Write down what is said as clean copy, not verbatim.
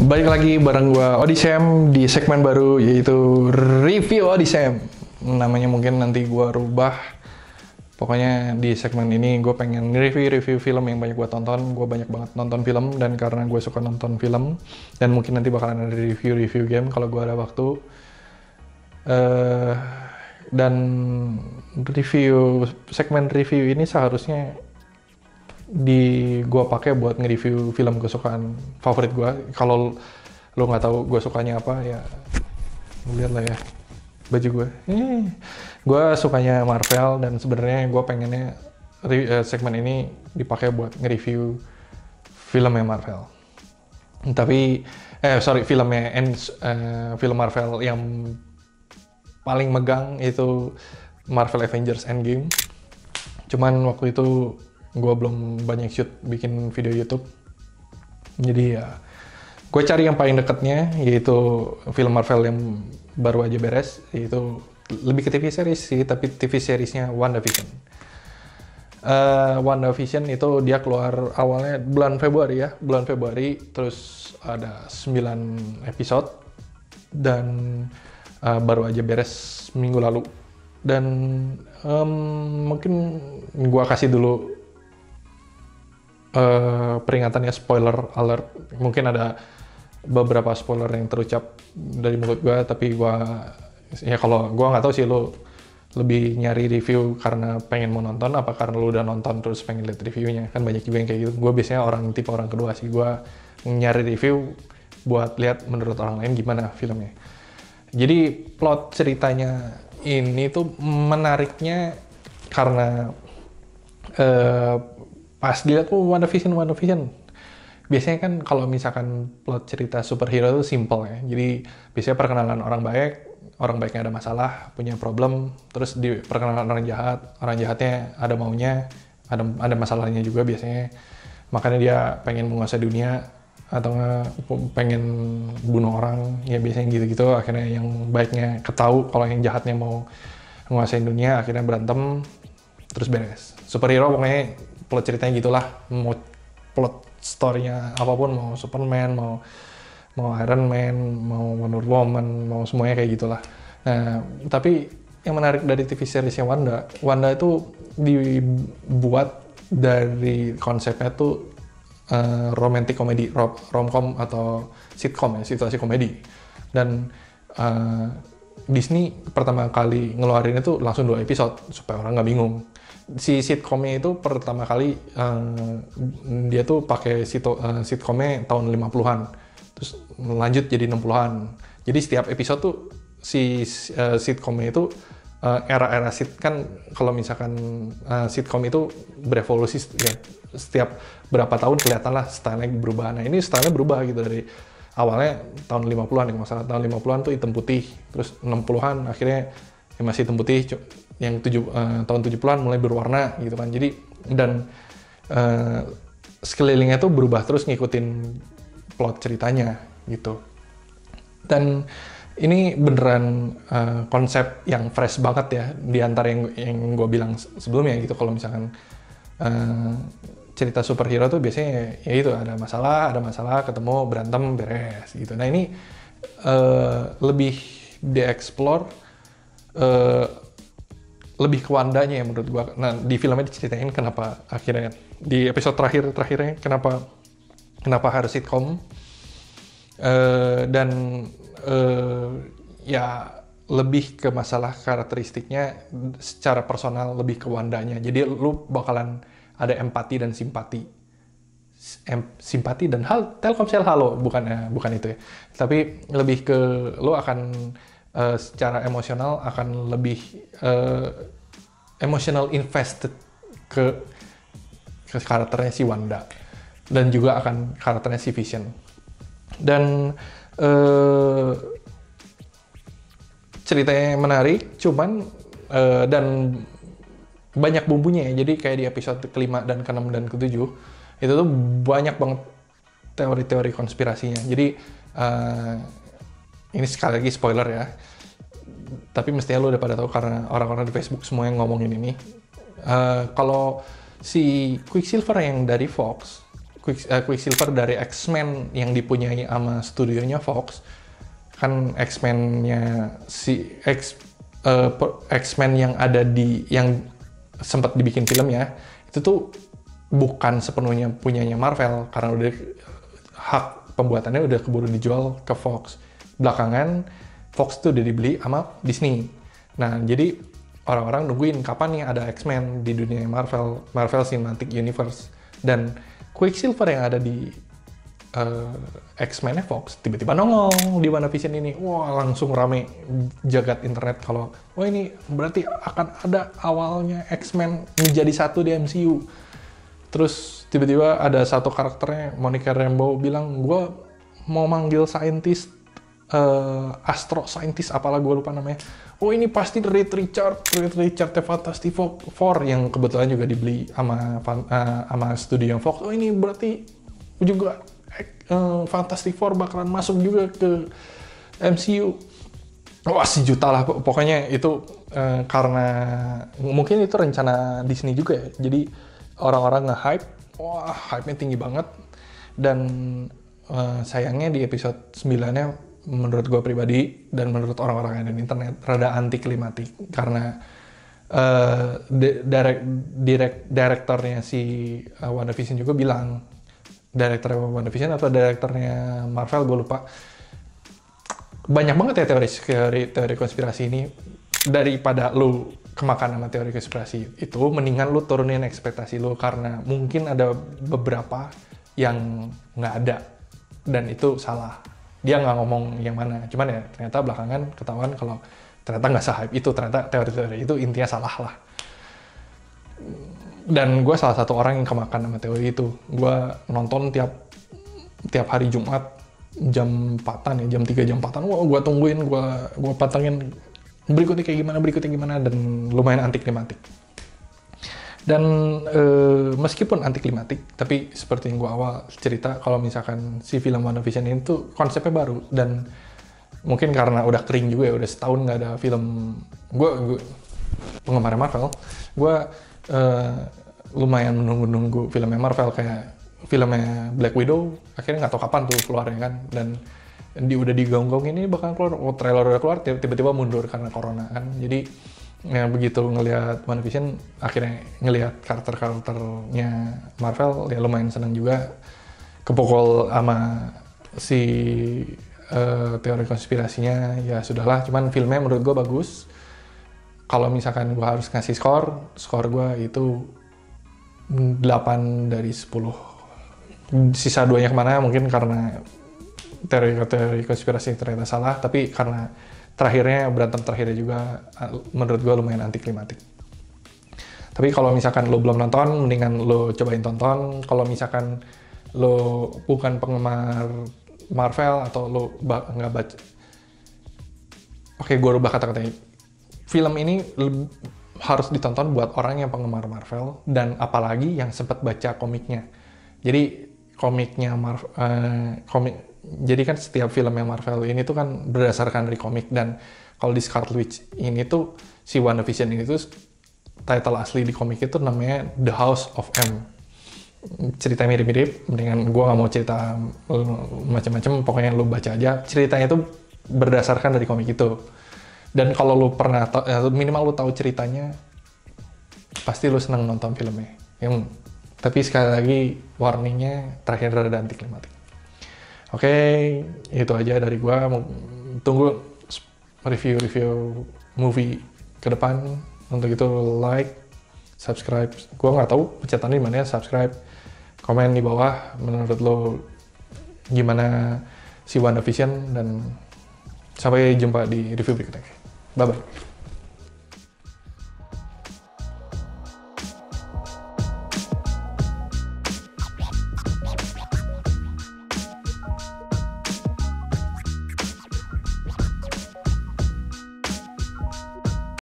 Balik lagi bareng gua Odysem di segmen baru yaitu review Odysem. Namanya mungkin nanti gua rubah. Pokoknya di segmen ini gue pengen review film yang banyak gua tonton. Gue banyak banget nonton film dan karena gue suka nonton film dan mungkin nanti bakalan ada review game kalau gue ada waktu. Dan segmen review ini seharusnya gua pakai buat nge-review film kesukaan favorit gua. Kalau lo nggak tahu gua sukanya apa ya, lihat lah ya baju gua. Gua sukanya Marvel dan sebenarnya gua pengennya segmen ini dipakai buat nge-review filmnya Marvel. Tapi film Marvel yang paling megang itu Marvel Avengers Endgame. Cuman waktu itu gue belum banyak shoot bikin video YouTube, jadi ya gue cari yang paling deketnya, yaitu film Marvel yang baru aja beres, yaitu lebih ke TV series sih, tapi TV seriesnya WandaVision. WandaVision itu dia keluar awalnya bulan Februari, terus ada 9 episode dan baru aja beres minggu lalu. Dan mungkin gue kasih dulu peringatannya, spoiler alert. Mungkin ada beberapa spoiler yang terucap dari mulut gue, tapi kalau gue nggak tahu sih lo lebih nyari review karena pengen mau nonton apa karena lo udah nonton terus pengen lihat reviewnya. Kan banyak juga yang kayak gitu. Gue biasanya tipe orang kedua sih, gue nyari review buat lihat menurut orang lain gimana filmnya. Jadi plot ceritanya ini tuh menariknya karena pas dilihat WandaVision. Biasanya kan kalau misalkan plot cerita superhero itu simple ya. Jadi biasanya perkenalan orang baiknya ada masalah, punya problem, terus di perkenalan orang jahatnya ada maunya, ada masalahnya juga biasanya. Makanya dia pengen menguasai dunia atau pengen bunuh orang, ya biasanya gitu-gitu. Akhirnya yang baiknya ketahu kalau yang jahatnya mau menguasai dunia, akhirnya berantem, terus beres. Superhero pokoknya plot ceritanya gitulah, mau plot story-nya apapun, mau Superman, mau Iron Man, mau Wonder Woman, mau semuanya kayak gitulah. Nah, tapi yang menarik dari TV seriesnya Wanda itu dibuat dari konsepnya tuh romantic comedy, romcom atau sitcom ya, situasi komedi. Dan Disney pertama kali ngeluarin itu langsung 2 episode supaya orang nggak bingung. Si sitcomnya itu pertama kali dia tuh pakai sitcomnya tahun 50-an, terus lanjut jadi 60-an. Jadi setiap episode tuh si sitcomnya itu era-era kan kalau misalkan sitcom itu berevolusi ya, setiap berapa tahun kelihatan lah stylenya berubah. Nah ini stylenya berubah gitu, dari awalnya tahun 50-an, kalau masalah tahun 50-an tuh hitam putih, terus 60-an akhirnya ya masih hitam putih, yang tahun 70-an mulai berwarna gitu kan. Jadi dan sekelilingnya tuh berubah terus ngikutin plot ceritanya gitu. Dan ini beneran konsep yang fresh banget ya, di antara yang gue bilang sebelumnya gitu. Kalau misalkan cerita superhero tuh biasanya ya itu ada masalah, ketemu, berantem, beres gitu. Nah ini lebih dieksplor, lebih ke Wandanya ya menurut gua. Nah di filmnya diceritain kenapa akhirnya di episode terakhirnya kenapa harus sitcom, dan ya lebih ke masalah karakteristiknya secara personal, lebih ke Wandanya. Jadi lu bakalan ada empati dan simpati dan Telkomsel halo, bukan itu ya, tapi lebih ke lu akan secara emosional akan lebih emotional invested ke karakternya si Wanda dan juga akan karakternya si Vision. Dan ceritanya menarik, cuman dan banyak bumbunya ya. Jadi kayak di episode ke-5 dan ke-6 dan ke-7 itu tuh banyak banget teori-teori konspirasinya. Jadi ini sekali lagi spoiler ya, tapi mestinya lo udah pada tahu karena orang-orang di Facebook semua yang ngomongin ini. Kalau si Quicksilver yang dari Fox Quicksilver dari X-Men yang dipunyai sama studionya Fox. Kan X-Men-nya X-Men yang ada yang sempat dibikin film ya, itu tuh bukan sepenuhnya punyanya Marvel karena udah hak pembuatannya udah keburu dijual ke Fox. Belakangan Fox tuh udah dibeli sama Disney. Nah, jadi orang-orang nungguin kapan nih ada X-Men di dunia Marvel Cinematic Universe. Dan Quicksilver yang ada di X-Men Fox tiba-tiba nongol di WandaVision ini. Wah, langsung rame jagat internet kalau wah ini berarti akan ada awalnya X-Men menjadi satu di MCU. Terus tiba-tiba ada satu karakternya, Monica Rambeau bilang, gue mau manggil scientist, astro scientist, apalah gue lupa namanya. Oh ini pasti Reed Richard The Fantastic Four yang kebetulan juga dibeli sama studio Fox. Oh ini berarti juga Fantastic Four bakalan masuk juga ke MCU. Wah, sejuta lah pokoknya itu karena mungkin itu rencana Disney juga ya. Jadi orang-orang nge-hype, wah hype-nya tinggi banget. Dan sayangnya di episode 9-nya menurut gue pribadi dan menurut orang-orang yang ada di internet rada anti klimatik karena direktornya si WandaVision juga bilang, direktur WandaVision atau direkturnya Marvel gue lupa, banyak banget ya teori konspirasi ini. Daripada lu kemakan sama teori konspirasi itu, mendingan lu turunin ekspektasi lu karena mungkin ada beberapa yang nggak ada dan itu salah. Dia nggak ngomong yang mana, cuman ya ternyata belakangan ketahuan kalau ternyata nggak se-hype itu, ternyata teori-teori itu intinya salah lah. Dan gue salah satu orang yang kemakan sama teori itu. Gue nonton tiap hari Jumat jam 4-an ya, jam 3 jam 4-an. Wah, gue tungguin, gue pantengin berikutnya kayak gimana, dan lumayan anti klimatik. Dan meskipun anti klimatik, tapi seperti yang gue awal cerita, kalau misalkan si film WandaVision ini tuh konsepnya baru, dan mungkin karena udah kering juga ya, udah setahun nggak ada film. Gue penggemar Marvel, gue lumayan menunggu filmnya Marvel, kayak filmnya Black Widow, akhirnya nggak tahu kapan tuh keluarnya kan, dan udah digaung-gaung ini bakal keluar, trailer udah keluar, tiba-tiba mundur karena corona kan. Jadi ya begitu ngelihat WandaVision, akhirnya ngelihat karakternya Marvel, ya lumayan senang juga. Kepukul sama si teori konspirasinya, ya sudahlah. Cuman filmnya menurut gue bagus. Kalau misalkan gue harus ngasih skor gue itu 8 dari 10. Sisa 2-nya kemana mungkin karena teori konspirasi ternyata salah, tapi karena berantem terakhirnya juga menurut gue lumayan anti klimatik. Tapi kalau misalkan lo belum nonton, mendingan lo cobain tonton. Kalau misalkan lo bukan penggemar Marvel atau lo nggak baca, oke, gue rubah kata-katanya. Film ini harus ditonton buat orang yang penggemar Marvel dan apalagi yang sempat baca komiknya. Jadi jadi kan setiap film yang Marvel ini tuh kan berdasarkan dari komik, dan kalau di Scarlet Witch ini tuh si WandaVision ini tuh title asli di komik itu namanya The House of M. Cerita mirip-mirip, mendingan gue nggak mau cerita macam-macam, pokoknya lu baca aja. Ceritanya tuh berdasarkan dari komik itu. Dan kalau lu pernah minimal lu tahu ceritanya, pasti lu seneng nonton filmnya. Tapi sekali lagi warningnya terakhir rada anti klimatik. Oke, itu aja dari gua. Tunggu review movie ke depan. Untuk itu like, subscribe. Gua nggak tahu pencetannya di mana, subscribe, komen di bawah menurut lo gimana si WandaVision, dan sampai jumpa di review berikutnya. Bye bye.